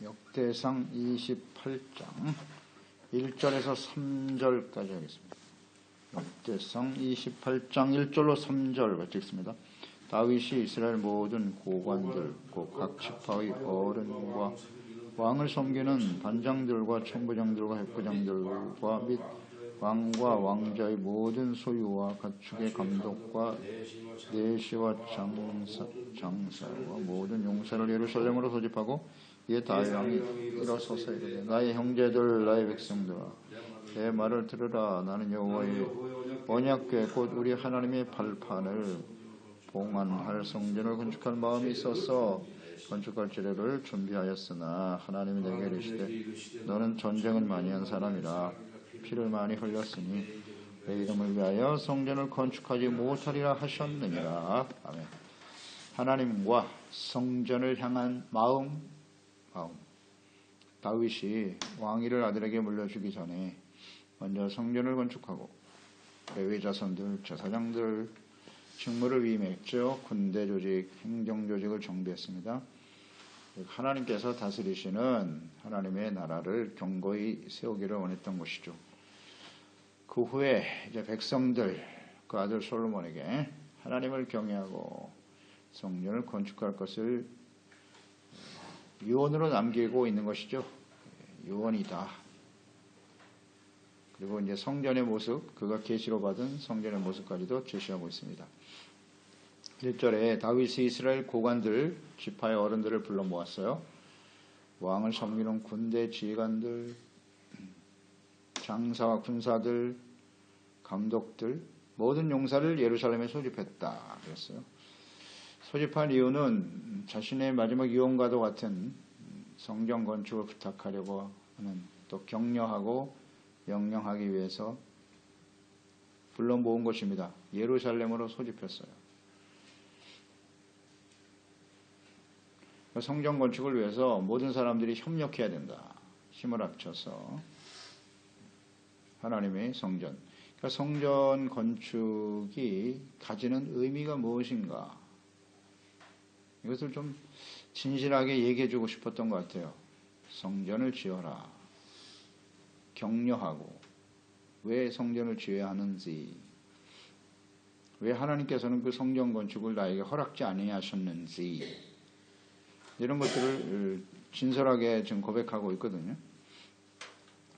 역대상 28장 1절에서 3절까지 하겠습니다. 역대상 28장 1절로 3절 같이 읽습니다. 다윗이 이스라엘 모든 고관들 곧 각 지파의 어른과 왕을 섬기는 반장들과 천부장들과 핵부장들과 및 왕과 왕자의 모든 소유와 가축의 감독과 내시와 장사와 모든 용사를 예루살렘으로 소집하고 이에 다윗 왕이 일어서서 이르되 나의 형제들 나의 백성들아 내 말을 들으라. 나는 여호와의 언약궤 곧 우리 하나님의 발판을 봉안할 성전을 건축할 마음이 있어서 건축할 재료를 준비하였으나 하나님이 내게 이르시되 너는 전쟁을 많이 한 사람이라 피를 많이 흘렸으니 내 이름을 위하여 성전을 건축하지 못하리라 하셨느니라. 아멘. 하나님과 성전을 향한 마음. 다윗이 왕위를 아들에게 물려주기 전에 먼저 성전을 건축하고 레위 자손들, 제사장들 직무를 위임했죠. 군대 조직, 행정 조직을 정비했습니다. 하나님께서 다스리시는 하나님의 나라를 견고히 세우기를 원했던 것이죠. 그 후에 이제 백성들, 그 아들 솔로몬에게 하나님을 경외하고 성전을 건축할 것을 유언으로 남기고 있는 것이죠. 유언이다. 그리고 이제 성전의 모습, 그가 계시로 받은 성전의 모습까지도 제시하고 있습니다. 1절에 다윗이 이스라엘 고관들, 지파의 어른들을 불러 모았어요. 왕을 섬기는 군대 지휘관들, 장사와 군사들, 감독들, 모든 용사를 예루살렘에 소집했다. 그랬어요. 소집한 이유는 자신의 마지막 유언과도 같은 성전 건축을 부탁하려고 하는, 또 격려하고 명령하기 위해서 불러 모은 것입니다. 예루살렘으로 소집했어요. 성전 건축을 위해서 모든 사람들이 협력해야 된다. 힘을 합쳐서 하나님의 성전. 그러니까 성전 건축이 가지는 의미가 무엇인가? 이것을 좀 진실하게 얘기해주고 싶었던 것 같아요. 성전을 지어라. 격려하고 왜 성전을 지어야 하는지, 왜 하나님께서는 그 성전 건축을 나에게 허락지 아니하셨는지, 이런 것들을 진솔하게 지금 고백하고 있거든요.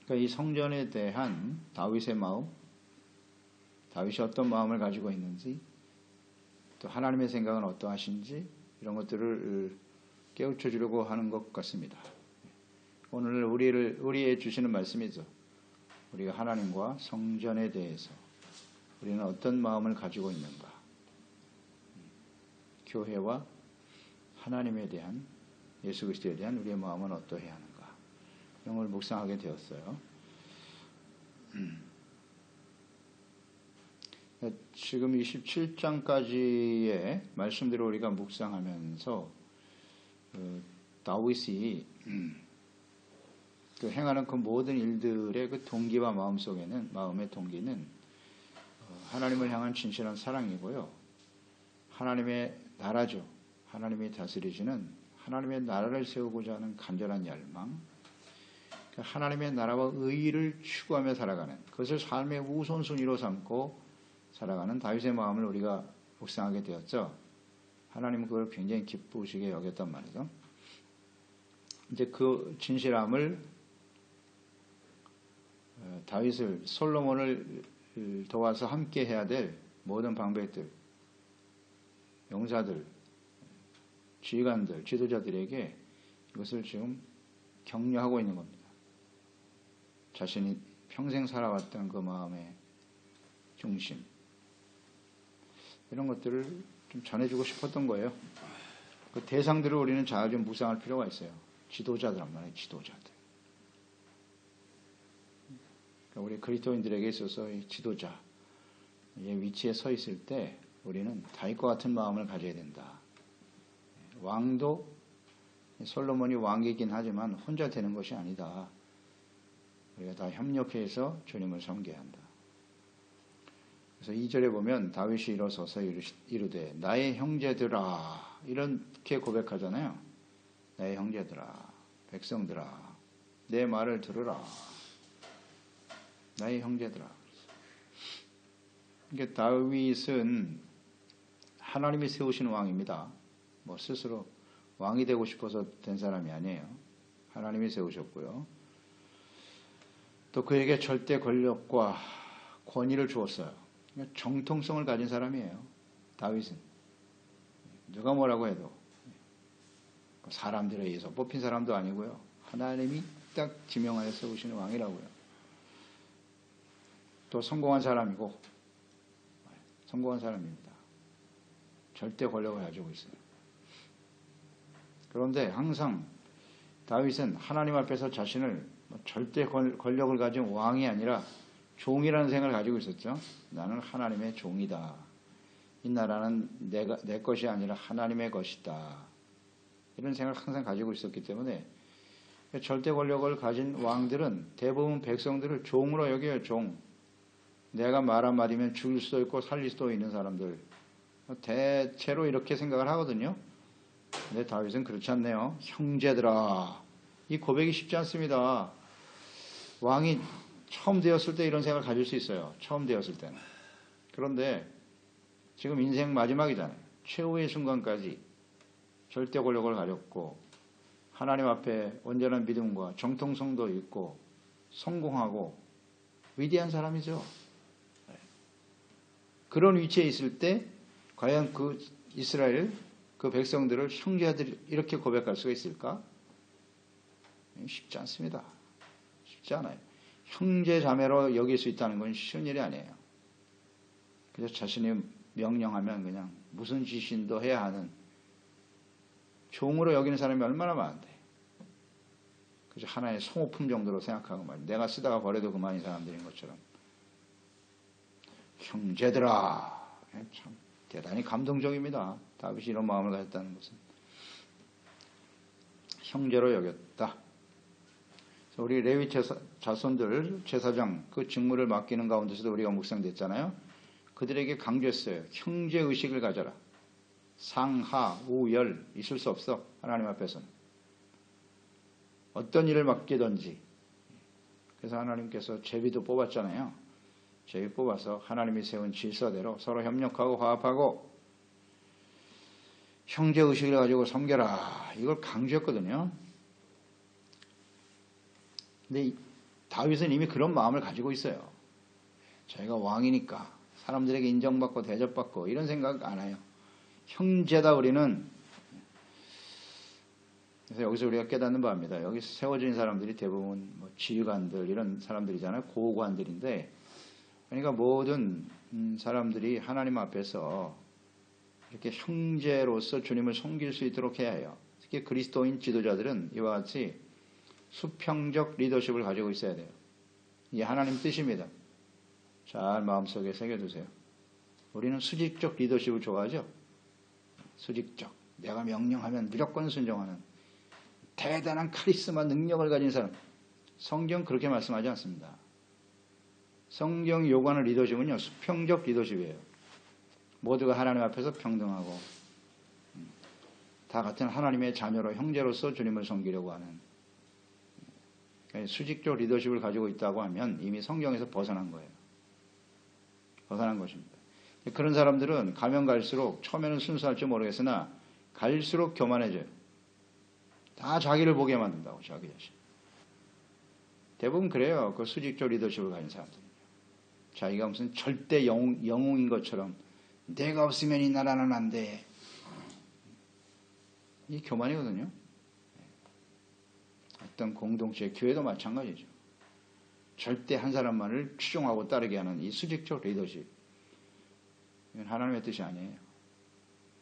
그러니까 이 성전에 대한 다윗의 마음, 다윗이 어떤 마음을 가지고 있는지, 또 하나님의 생각은 어떠하신지, 이런 것들을 깨우쳐 주려고 하는 것 같습니다. 오늘 우리에 주시는 말씀이죠. 우리가 하나님과 성전에 대해서 우리는 어떤 마음을 가지고 있는가? 교회와 하나님에 대한, 예수 그리스도에 대한 우리의 마음은 어떠해야 하는가? 이런 걸 묵상하게 되었어요. 지금 27장까지의 말씀들을 우리가 묵상하면서 다윗이 그 행하는 그 모든 일들의 그 동기와 마음의 동기는 하나님을 향한 진실한 사랑이고요. 하나님의 나라죠. 하나님이 다스리시는 하나님의 나라를 세우고자 하는 간절한 열망, 하나님의 나라와 의의를 추구하며 살아가는, 그것을 삶의 우선순위로 삼고 살아가는 다윗의 마음을 우리가 묵상하게 되었죠. 하나님은 그걸 굉장히 기쁘시게 여겼단 말이죠. 이제 그 진실함을 다윗을, 솔로몬을 도와서 함께 해야 될 모든 방백들, 용사들, 지휘관들, 지도자들에게 이것을 지금 격려하고 있는 겁니다. 자신이 평생 살아왔던 그 마음의 중심, 이런 것들을 좀 전해주고 싶었던 거예요. 그 대상들을 우리는 잘 좀 묵상할 필요가 있어요. 지도자들란 말이에요. 지도자들. 그러니까 우리 그리스도인들에게 있어서 이 지도자의 위치에 서 있을 때 우리는 다윗과 같은 마음을 가져야 된다. 왕도, 솔로몬이 왕이긴 하지만 혼자 되는 것이 아니다. 우리가 다 협력해서 주님을 섬겨야 한다. 그래서 2절에 보면 다윗이 일어서서 이르되 나의 형제들아, 이렇게 고백하잖아요. 나의 형제들아, 백성들아, 내 말을 들으라. 나의 형제들아. 그러니까 다윗은 하나님이 세우신 왕입니다. 뭐 스스로 왕이 되고 싶어서 된 사람이 아니에요. 하나님이 세우셨고요. 또 그에게 절대 권력과 권위를 주었어요. 그러니까 정통성을 가진 사람이에요. 다윗은. 누가 뭐라고 해도 사람들에 의해서 뽑힌 사람도 아니고요. 하나님이 딱 지명하여 세우시는 왕이라고요. 또 성공한 사람이고 성공한 사람입니다. 절대 권력을 가지고 있어요. 그런데 항상 다윗은 하나님 앞에서 자신을 절대 권력을 가진 왕이 아니라 종이라는 생각을 가지고 있었죠. 나는 하나님의 종이다. 이 나라는 내 것이 아니라 하나님의 것이다. 이런 생각을 항상 가지고 있었기 때문에 절대 권력을 가진 왕들은 대부분 백성들을 종으로 여겨요. 종. 내가 말 한마디면 죽일 수도 있고 살릴 수도 있는 사람들. 대체로 이렇게 생각을 하거든요. 근데 다윗은 그렇지 않네요. 형제들아. 이 고백이 쉽지 않습니다. 왕이 처음 되었을 때 이런 생각을 가질 수 있어요. 처음 되었을 때는. 그런데 지금 인생 마지막이잖아요. 최후의 순간까지 절대 권력을 가졌고 하나님 앞에 온전한 믿음과 정통성도 있고 성공하고 위대한 사람이죠. 그런 위치에 있을 때 과연 그 이스라엘 그 백성들을 형제들이 이렇게 고백할 수가 있을까? 쉽지 않습니다. 쉽지 않아요. 형제 자매로 여길 수 있다는 건 쉬운 일이 아니에요. 그래서 자신이 명령하면 그냥 무슨 지신도 해야 하는 종으로 여기는 사람이 얼마나 많은데. 그래서 하나의 소모품 정도로 생각하고 말이야. 내가 쓰다가 버려도 그만인 사람들인 것처럼. 형제들아. 참 대단히 감동적입니다. 다윗이 이런 마음을 가졌다는 것은. 형제로 여겼다. 우리 레위 자손들 제사장 그 직무를 맡기는 가운데서도 우리가 묵상됐잖아요. 그들에게 강조했어요. 형제의식을 가져라. 상하, 우열 있을 수 없어. 하나님 앞에서는. 어떤 일을 맡기든지. 그래서 하나님께서 제비도 뽑았잖아요. 제비 뽑아서 하나님이 세운 질서대로 서로 협력하고 화합하고 형제의식을 가지고 섬겨라. 이걸 강조했거든요. 근데 다윗은 이미 그런 마음을 가지고 있어요. 자기가 왕이니까 사람들에게 인정받고 대접받고 이런 생각 안 해요. 형제다 우리는. 그래서 여기서 우리가 깨닫는 바입니다. 여기 세워진 사람들이 대부분 뭐 지휘관들 이런 사람들이잖아요. 고관들인데 그러니까 모든 사람들이 하나님 앞에서 이렇게 형제로서 주님을 섬길 수 있도록 해야 해요. 특히 그리스도인 지도자들은 이와 같이 수평적 리더십을 가지고 있어야 돼요. 이게 하나님 뜻입니다. 잘 마음속에 새겨두세요. 우리는 수직적 리더십을 좋아하죠. 수직적. 내가 명령하면 무조건 순종하는 대단한 카리스마 능력을 가진 사람. 성경 그렇게 말씀하지 않습니다. 성경이 요구하는 리더십은요. 수평적 리더십이에요. 모두가 하나님 앞에서 평등하고 다 같은 하나님의 자녀로 형제로서 주님을 섬기려고 하는 수직적 리더십을 가지고 있다고 하면 이미 성경에서 벗어난 거예요. 벗어난 것입니다. 그런 사람들은 가면 갈수록 처음에는 순수할지 모르겠으나 갈수록 교만해져요. 다 자기를 보게 만든다고 자기 자신. 대부분 그래요. 그 수직적 리더십을 가진 사람들. 자기가 무슨 절대 영웅인 것처럼 내가 없으면 이 나라는 안 돼. 이 교만이거든요. 어떤 공동체, 교회도 마찬가지죠. 절대 한 사람만을 추종하고 따르게 하는 이 수직적 리더십. 이건 하나님의 뜻이 아니에요.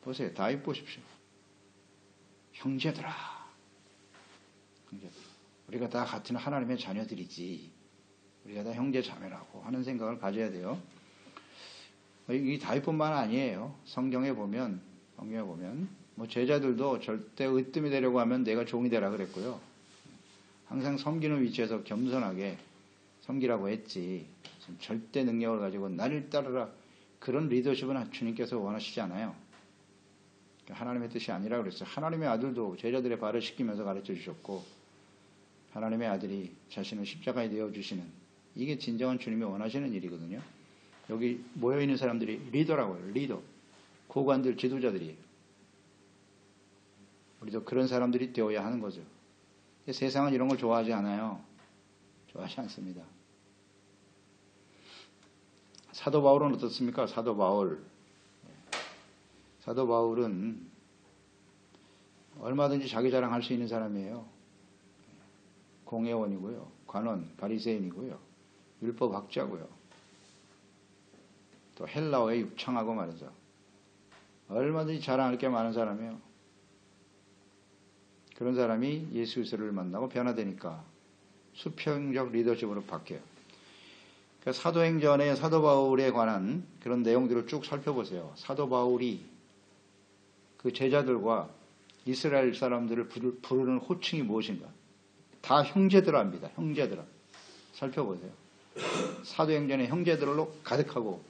보세요. 다윗 보십시오. 형제들아. 우리가 다 같은 하나님의 자녀들이지. 우리가 다 형제 자매라고 하는 생각을 가져야 돼요. 이 다윗뿐만 아니에요. 성경에 보면 뭐 제자들도 절대 으뜸이 되려고 하면 내가 종이 되라 그랬고요. 항상 섬기는 위치에서 겸손하게 섬기라고 했지. 절대 능력을 가지고 나를 따르라. 그런 리더십은 주님께서 원하시지 않아요. 하나님의 뜻이 아니라 그랬어요. 하나님의 아들도 제자들의 발을 씻기면서 가르쳐 주셨고 하나님의 아들이 자신을 십자가에 내어주시는, 이게 진정한 주님이 원하시는 일이거든요. 여기 모여있는 사람들이 리더라고요. 리더. 고관들, 지도자들이에요. 우리도 그런 사람들이 되어야 하는 거죠. 세상은 이런 걸 좋아하지 않아요. 좋아하지 않습니다. 사도 바울은 어떻습니까? 사도 바울은 얼마든지 자기 자랑할 수 있는 사람이에요. 공회원이고요. 관원, 바리새인이고요. 율법학자고요. 또 헬라어에 육창하고 말이죠. 얼마든지 자랑할 게 많은 사람이에요. 그런 사람이 예수 그리스도를 만나고 변화되니까 수평적 리더십으로 바뀌어요. 그러니까 사도행전의 사도 바울에 관한 그런 내용들을 쭉 살펴보세요. 사도 바울이 그 제자들과 이스라엘 사람들을 부르는 호칭이 무엇인가? 다 형제들아입니다. 형제들아. 살펴보세요. 사도행전의 형제들로 가득하고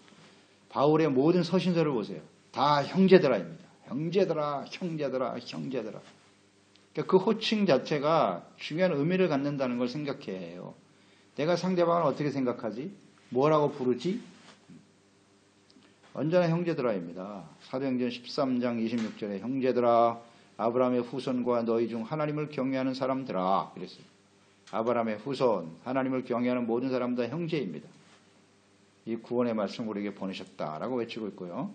바울의 모든 서신서를 보세요. 다 형제들아입니다. 형제들아. 그러니까 그 호칭 자체가 중요한 의미를 갖는다는 걸 생각해요. 내가 상대방을 어떻게 생각하지? 뭐라고 부르지? 언제나 형제들아입니다. 사도행전 13장 26절에 형제들아, 아브라함의 후손과 너희 중 하나님을 경외하는 사람들아 그랬어요. 아브라함의 후손, 하나님을 경외하는 모든 사람 다 형제입니다. 이 구원의 말씀 우리에게 보내셨다라고 외치고 있고요.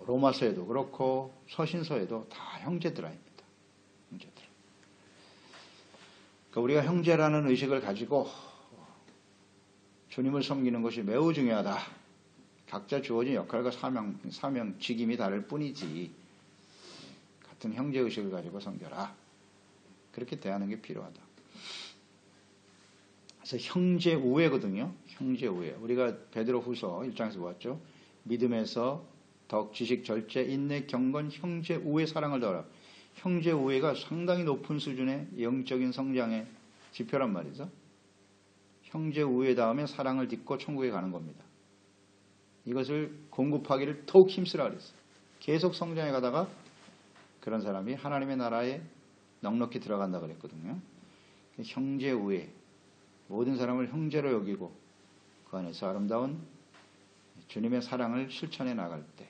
로마서에도 그렇고 서신서에도 다 형제들아입니다. 형제들. 그러니까 우리가 형제라는 의식을 가지고 주님을 섬기는 것이 매우 중요하다. 각자 주어진 역할과 사명, 직임이 다를 뿐이지 같은 형제의식을 가지고 섬겨라. 그렇게 대하는 게 필요하다. 그래서 형제우애거든요. 형제우애. 우리가 베드로후서 1장에서 보았죠. 믿음에서 덕, 지식, 절제, 인내, 경건, 형제우애 사랑을 더하라. 형제우애가 상당히 높은 수준의 영적인 성장의 지표란 말이죠. 형제우애 다음에 사랑을 딛고 천국에 가는 겁니다. 이것을 공급하기를 더욱 힘쓰라 그랬어요. 계속 성장해 가다가 그런 사람이 하나님의 나라에 넉넉히 들어간다 그랬거든요. 형제우애, 모든 사람을 형제로 여기고 그 안에서 아름다운 주님의 사랑을 실천해 나갈 때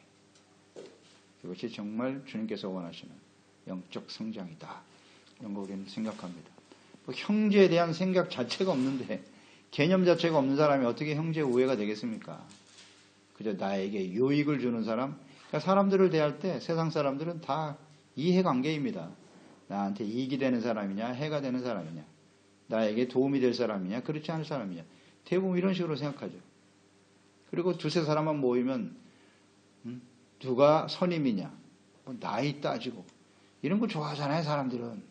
그것이 정말 주님께서 원하시는 영적 성장이다. 이런 거 우리는 생각합니다. 형제에 대한 생각 자체가 없는데, 개념 자체가 없는 사람이 어떻게 형제 우애가 되겠습니까? 그저 나에게 유익을 주는 사람. 그러니까 사람들을 대할 때 세상 사람들은 다 이해관계입니다. 나한테 이익이 되는 사람이냐, 해가 되는 사람이냐, 나에게 도움이 될 사람이냐, 그렇지 않을 사람이냐. 대부분 이런 식으로 생각하죠. 그리고 두세 사람만 모이면 누가 선임이냐, 뭐 나이 따지고 이런 거 좋아하잖아요. 사람들은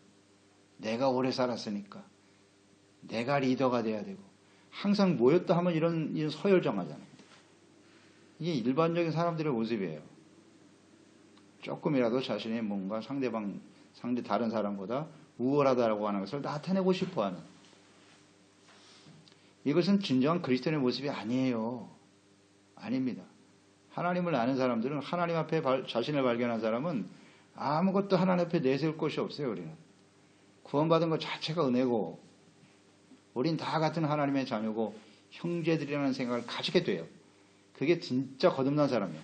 내가 오래 살았으니까 내가 리더가 돼야 되고 항상 모였다 하면 이런 서열 정하잖아요. 이게 일반적인 사람들의 모습이에요. 조금이라도 자신이 뭔가 다른 사람보다 우월하다라고 하는 것을 나타내고 싶어하는, 이것은 진정한 그리스도인의 모습이 아니에요. 아닙니다. 하나님을 아는 사람들은, 하나님 앞에 자신을 발견한 사람은 아무것도 하나님 앞에 내세울 것이 없어요. 우리는 구원받은 것 자체가 은혜고 우린 다 같은 하나님의 자녀고 형제들이라는 생각을 가지게 돼요. 그게 진짜 거듭난 사람이에요.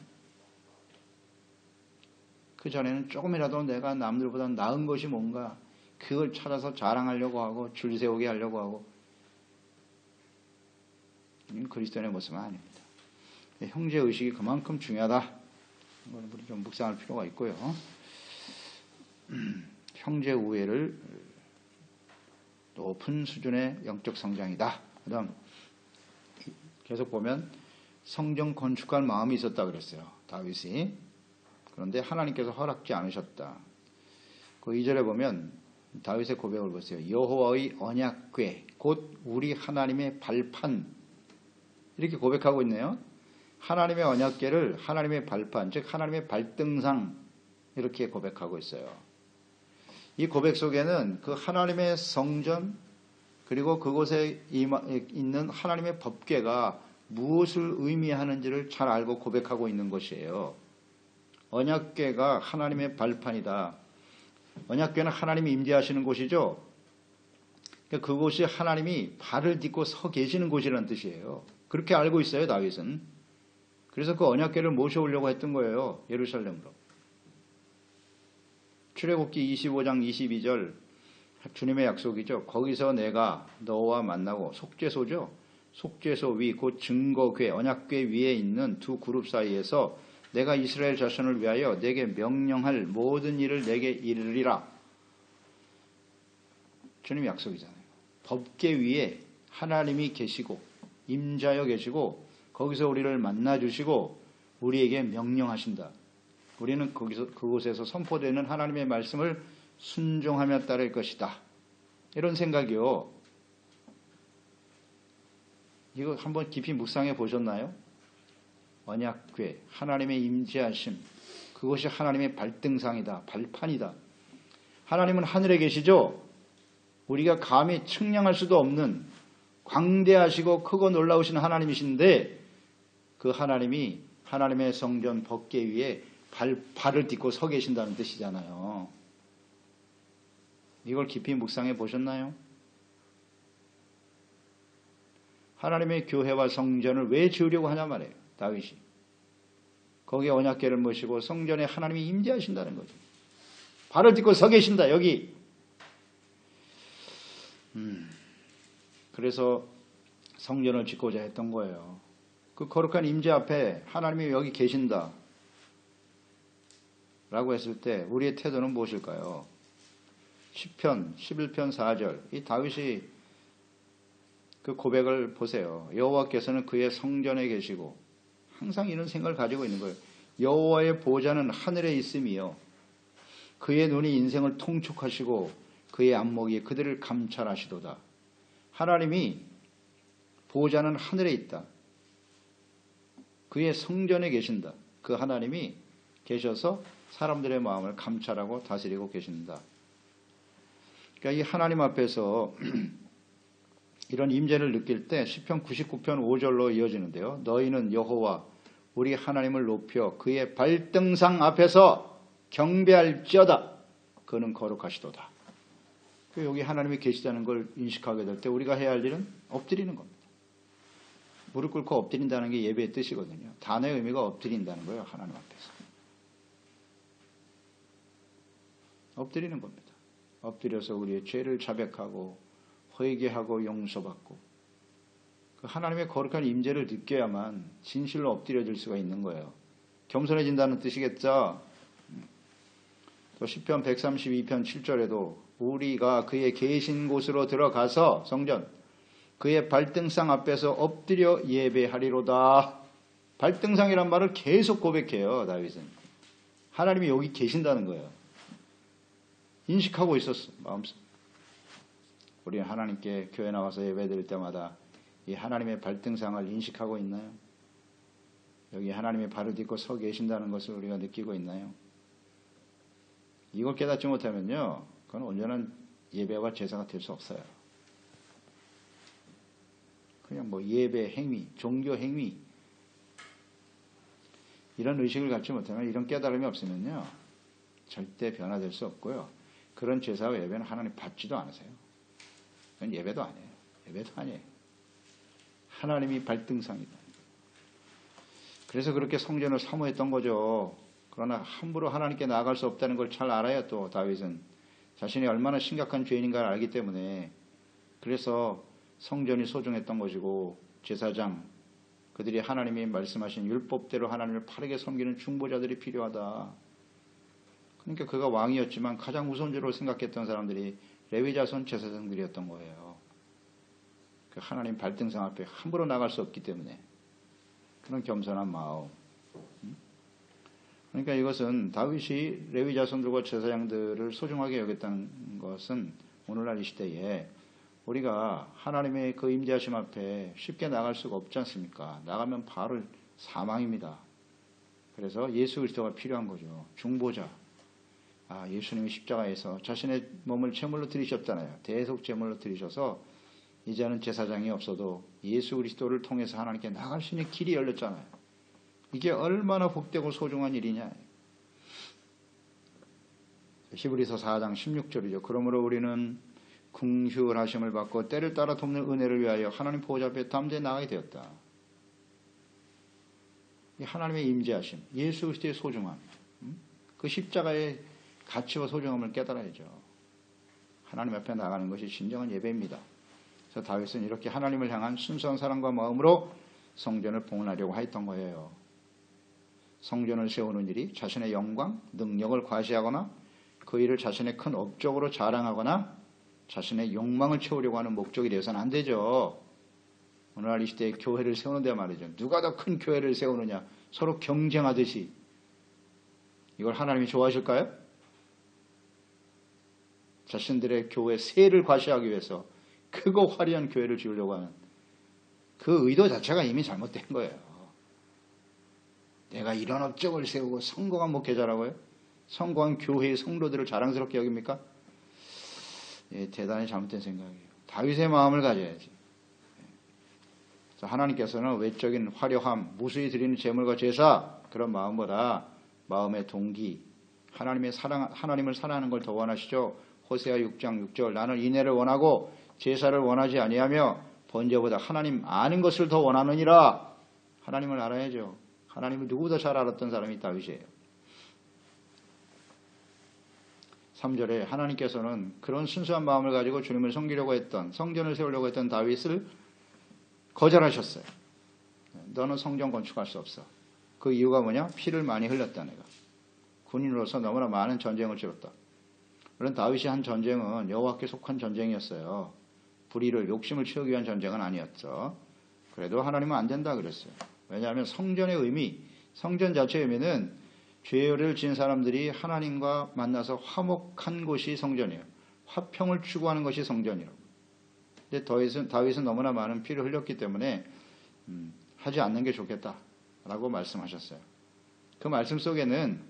그 전에는 조금이라도 내가 남들보다 나은 것이 뭔가 그걸 찾아서 자랑하려고 하고 줄 세우게 하려고 하고, 그리스도인의 모습은 아닙니다. 형제의식이 그만큼 중요하다. 이걸 우리 좀 묵상할 필요가 있고요. 형제 우애를 높은 수준의 영적 성장이다. 그 다음 계속 보면 성전 건축할 마음이 있었다 그랬어요. 다윗이. 그런데 하나님께서 허락지 않으셨다. 그 2절에 보면 다윗의 고백을 보세요. 여호와의 언약궤 곧 우리 하나님의 발판, 이렇게 고백하고 있네요. 하나님의 언약궤를 하나님의 발판, 즉 하나님의 발등상, 이렇게 고백하고 있어요. 이 고백 속에는 그 하나님의 성전 그리고 그곳에 있는 하나님의 법궤가 무엇을 의미하는지를 잘 알고 고백하고 있는 것이에요. 언약궤가 하나님의 발판이다. 언약궤는 하나님이 임재하시는 곳이죠. 그곳이 하나님이 발을 딛고 서 계시는 곳이라는 뜻이에요. 그렇게 알고 있어요, 다윗은. 그래서 그 언약궤를 모셔오려고 했던 거예요, 예루살렘으로. 출애굽기 25장 22절 주님의 약속이죠. 거기서 내가 너와 만나고, 속죄소죠. 속죄소 위, 곧 증거궤, 언약궤 위에 있는 두 그룹 사이에서 내가 이스라엘 자손을 위하여 내게 명령할 모든 일을 내게 이르리라. 주님 약속이잖아요. 법궤 위에 하나님이 계시고 임자여 계시고 거기서 우리를 만나주시고 우리에게 명령하신다. 우리는 그곳에서 선포되는 하나님의 말씀을 순종하며 따를 것이다. 이런 생각이요. 이거 한번 깊이 묵상해 보셨나요? 언약궤, 하나님의 임재하심, 그것이 하나님의 발등상이다, 발판이다. 하나님은 하늘에 계시죠? 우리가 감히 측량할 수도 없는 광대하시고 크고 놀라우신 하나님이신데 그 하나님이 하나님의 성전 법궤 위에 발을 딛고 서 계신다는 뜻이잖아요. 이걸 깊이 묵상해 보셨나요? 하나님의 교회와 성전을 왜 지으려고 하냐 말이에요, 다윗이. 거기에 언약궤를 모시고 성전에 하나님이 임재하신다는 거죠. 발을 딛고 서 계신다, 여기. 그래서 성전을 짓고자 했던 거예요. 그 거룩한 임재 앞에 하나님이 여기 계신다 라고 했을 때 우리의 태도는 무엇일까요? 10편 11편 4절 이 다윗이 그 고백을 보세요. 여호와께서는 그의 성전에 계시고, 항상 이런 생각을 가지고 있는 거예요. 여호와의 보좌는 하늘에 있음이요 그의 눈이 인생을 통촉하시고 그의 안목이 그들을 감찰하시도다. 하나님이 보좌는 하늘에 있다. 그의 성전에 계신다. 그 하나님이 계셔서 사람들의 마음을 감찰하고 다스리고 계신다. 그러니까 이 하나님 앞에서 이런 임재를 느낄 때 시편 99편 5절로 이어지는데요. 너희는 여호와 우리 하나님을 높여 그의 발등상 앞에서 경배할지어다. 그는 거룩하시도다. 여기 하나님이 계시다는 걸 인식하게 될 때 우리가 해야 할 일은 엎드리는 겁니다. 무릎 꿇고 엎드린다는 게 예배의 뜻이거든요. 단어의 의미가 엎드린다는 거예요. 하나님 앞에서. 엎드리는 겁니다. 엎드려서 우리의 죄를 자백하고 회개하고 용서받고 그 하나님의 거룩한 임재를 느껴야만 진실로 엎드려질 수가 있는 거예요. 겸손해진다는 뜻이겠죠. 또 시편 132편 7절에도 우리가 그의 계신 곳으로 들어가서 성전 그의 발등상 앞에서 엎드려 예배하리로다. 발등상이란 말을 계속 고백해요, 다윗은. 하나님이 여기 계신다는 거예요. 인식하고 있었어, 마음속. 우리는 하나님께 교회 나와서 예배드릴 때마다 이 하나님의 발등상을 인식하고 있나요? 여기 하나님의 발을 딛고 서 계신다는 것을 우리가 느끼고 있나요? 이걸 깨닫지 못하면요, 그건 온전한 예배와 제사가 될 수 없어요. 그냥 뭐 예배 행위, 종교 행위 이런 의식을 갖지 못하면, 이런 깨달음이 없으면요 절대 변화될 수 없고요. 그런 제사와 예배는 하나님 받지도 않으세요. 그건 예배도 아니에요. 예배도 아니에요. 하나님이 발등상이다. 그래서 그렇게 성전을 사모했던 거죠. 그러나 함부로 하나님께 나아갈 수 없다는 걸 잘 알아요. 또 다윗은 자신이 얼마나 심각한 죄인인가를 알기 때문에, 그래서 성전이 소중했던 것이고 제사장, 그들이 하나님이 말씀하신 율법대로 하나님을 바르게 섬기는 중보자들이 필요하다. 그러니까 그가 왕이었지만 가장 우선적으로 생각했던 사람들이 레위자손 제사장들이었던 거예요. 그 하나님 발등상 앞에 함부로 나갈 수 없기 때문에 그런 겸손한 마음. 그러니까 이것은 다윗이 레위자손들과 제사장들을 소중하게 여겼다는 것은 오늘날 이 시대에 우리가 하나님의 그 임재하심 앞에 쉽게 나갈 수가 없지 않습니까? 나가면 바로 사망입니다. 그래서 예수 그리스도가 필요한 거죠. 중보자. 예수님이 십자가에서 자신의 몸을 제물로 드리셨잖아요. 대속 제물로 드리셔서 이제는 제사장이 없어도 예수 그리스도를 통해서 하나님께 나갈 수 있는 길이 열렸잖아요. 이게 얼마나 복되고 소중한 일이냐. 히브리서 4장 16절이죠. 그러므로 우리는 긍휼하심을 받고 때를 따라 돕는 은혜를 위하여 하나님 보좌 앞에 담대히 나가게 되었다. 이 하나님의 임재하심, 예수 그리스도의 소중함, 그 십자가의 가치와 소중함을 깨달아야죠. 하나님 앞에 나가는 것이 진정한 예배입니다. 그래서 다윗은 이렇게 하나님을 향한 순수한 사랑과 마음으로 성전을 봉헌하려고 했던 거예요. 성전을 세우는 일이 자신의 영광, 능력을 과시하거나 그 일을 자신의 큰 업적으로 자랑하거나 자신의 욕망을 채우려고 하는 목적이 되어서는 안 되죠. 오늘날 이 시대에 교회를 세우는데 말이죠. 누가 더 큰 교회를 세우느냐 서로 경쟁하듯이 이걸 하나님이 좋아하실까요? 자신들의 교회 세를 과시하기 위해서 크고 화려한 교회를 지으려고 하는 그 의도 자체가 이미 잘못된 거예요. 내가 이런 업적을 세우고 성공한 목회자라고요? 성공한 교회의 성도들을 자랑스럽게 여깁니까? 예, 대단히 잘못된 생각이에요. 다윗의 마음을 가져야지. 하나님께서는 외적인 화려함, 무수히 드리는 제물과 제사 그런 마음보다 마음의 동기, 하나님을 사랑하는 걸 더 원하시죠. 호세아 6장 6절 나는 인애를 원하고 제사를 원하지 아니하며 번제보다 하나님 아는 것을 더 원하느니라. 하나님을 알아야죠. 하나님을 누구보다 잘 알았던 사람이 다윗이에요. 3절에 하나님께서는 그런 순수한 마음을 가지고 주님을 섬기려고 했던 성전을 세우려고 했던 다윗을 거절하셨어요. 너는 성전 건축할 수 없어. 그 이유가 뭐냐? 피를 많이 흘렸다 내가. 군인으로서 너무나 많은 전쟁을 치렀다. 물론 다윗이 한 전쟁은 여호와께 속한 전쟁이었어요. 불의를 욕심을 채우기 위한 전쟁은 아니었죠. 그래도 하나님은 안 된다 그랬어요. 왜냐하면 성전의 의미, 성전 자체의 의미는 죄를 지은 사람들이 하나님과 만나서 화목한 곳이 성전이에요. 화평을 추구하는 것이 성전이라고. 근데 다윗은 너무나 많은 피를 흘렸기 때문에 하지 않는 게 좋겠다라고 말씀하셨어요. 그 말씀 속에는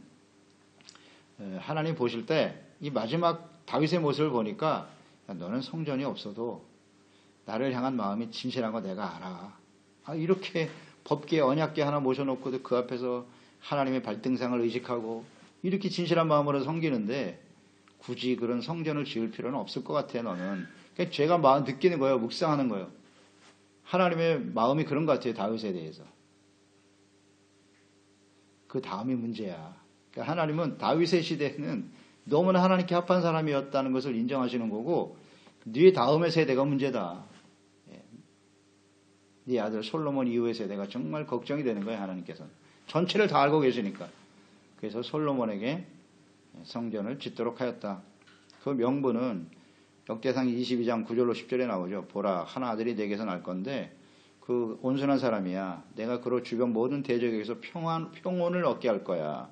하나님 보실 때 이 마지막 다윗의 모습을 보니까 야, 너는 성전이 없어도 나를 향한 마음이 진실한 거 내가 알아. 이렇게 법계 언약계 하나 모셔놓고도 그 앞에서 하나님의 발등상을 의식하고 이렇게 진실한 마음으로 섬기는데 굳이 그런 성전을 지을 필요는 없을 것 같아 너는. 그러니까 제가 마음 느끼는 거예요. 묵상하는 거예요. 하나님의 마음이 그런 것 같아요. 다윗에 대해서. 그 다음이 문제야. 그러니까 하나님은 다윗의 시대에는 너무나 하나님께 합한 사람이었다는 것을 인정하시는 거고 네 다음의 세대가 문제다. 네 아들 솔로몬 이후의 세대가 정말 걱정이 되는 거예요. 하나님께서는. 전체를 다 알고 계시니까. 그래서 솔로몬에게 성전을 짓도록 하였다. 그 명분은 역대상 22장 9절로 10절에 나오죠. 보라 한 아들이 내게서 날 건데 그 온순한 사람이야. 내가 그로 주변 모든 대적에게서 평온을 얻게 할 거야.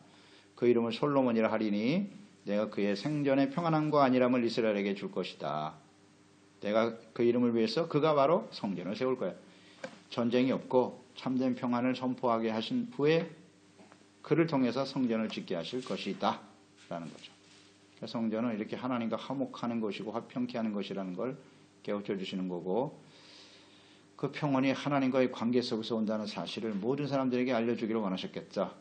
그 이름을 솔로몬이라 하리니 내가 그의 생전의 평안함과 안일함을 이스라엘에게 줄 것이다. 내가 그 이름을 위해서 그가 바로 성전을 세울 거야. 전쟁이 없고 참된 평안을 선포하게 하신 후에 그를 통해서 성전을 짓게 하실 것이다 라는 거죠. 성전은 이렇게 하나님과 화목하는 것이고 화평케 하는 것이라는 걸 깨우쳐 주시는 거고 그 평온이 하나님과의 관계 속에서 온다는 사실을 모든 사람들에게 알려주기를 원하셨겠다.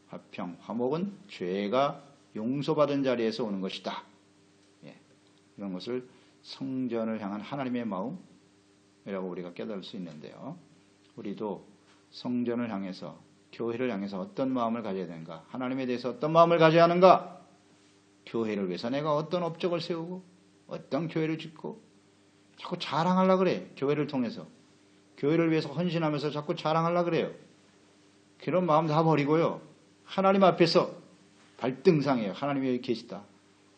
화평, 화목은 죄가 용서받은 자리에서 오는 것이다. 이런 것을 성전을 향한 하나님의 마음이라고 우리가 깨달을 수 있는데요. 우리도 성전을 향해서 교회를 향해서 어떤 마음을 가져야 되는가? 하나님에 대해서 어떤 마음을 가져야 하는가? 교회를 위해서 내가 어떤 업적을 세우고 어떤 교회를 짓고 자꾸 자랑하려고 그래. 교회를 통해서. 교회를 위해서 헌신하면서 자꾸 자랑하려고 그래요. 그런 마음 다 버리고요. 하나님 앞에서 발등상에 하나님이 여기 계시다.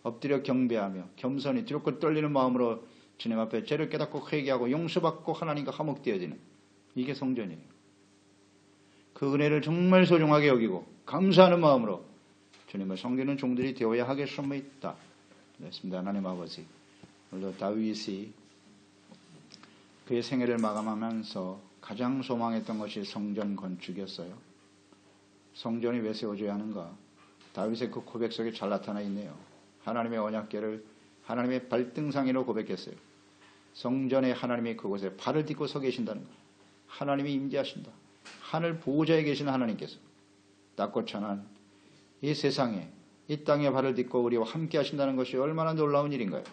엎드려 경배하며 겸손히 두렵고 떨리는 마음으로 주님 앞에 죄를 깨닫고 회개하고 용서받고 하나님과 화목되어지는 이게 성전이에요. 그 은혜를 정말 소중하게 여기고 감사하는 마음으로 주님을 섬기는 종들이 되어야 하겠습니다. 그렇습니다. 하나님 아버지, 오늘도 다윗이 그의 생애를 마감하면서 가장 소망했던 것이 성전 건축이었어요. 성전이 왜 세워져야 하는가? 다윗의 그 고백 속에 잘 나타나 있네요. 하나님의 언약궤를 하나님의 발등상으로 고백했어요. 성전에 하나님이 그곳에 발을 딛고 서 계신다는 것. 하나님이 임재하신다. 하늘 보호자에 계신 하나님께서 낮고 찬한 이 세상에 이 땅에 발을 딛고 우리와 함께 하신다는 것이 얼마나 놀라운 일인가요?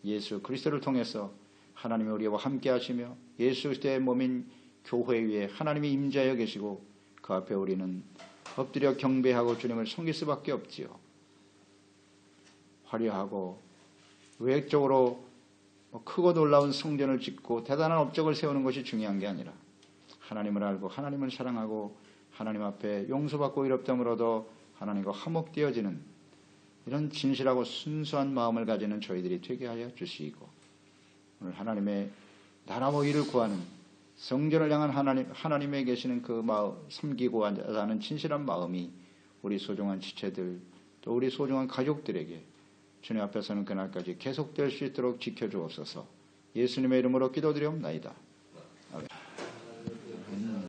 예수 그리스도를 통해서 하나님이 우리와 함께 하시며 예수 그리스도의 몸인 교회 위에 하나님이 임재하여 계시고 그 앞에 우리는 엎드려 경배하고 주님을 섬길 수밖에 없지요. 화려하고 외적으로 크고 놀라운 성전을 짓고 대단한 업적을 세우는 것이 중요한 게 아니라 하나님을 알고 하나님을 사랑하고 하나님 앞에 용서받고 의롭다함을 얻어 하나님과 화목되어지는 이런 진실하고 순수한 마음을 가지는 저희들이 되게 하여 주시고 오늘 하나님의 나라와 의를 구하는 성전을 향한 하나님에 계시는 그 마음, 섬기고 하는 진실한 마음이 우리 소중한 지체들 또 우리 소중한 가족들에게 주님 앞에서는 그날까지 계속될 수 있도록 지켜주옵소서. 예수님의 이름으로 기도드리옵나이다.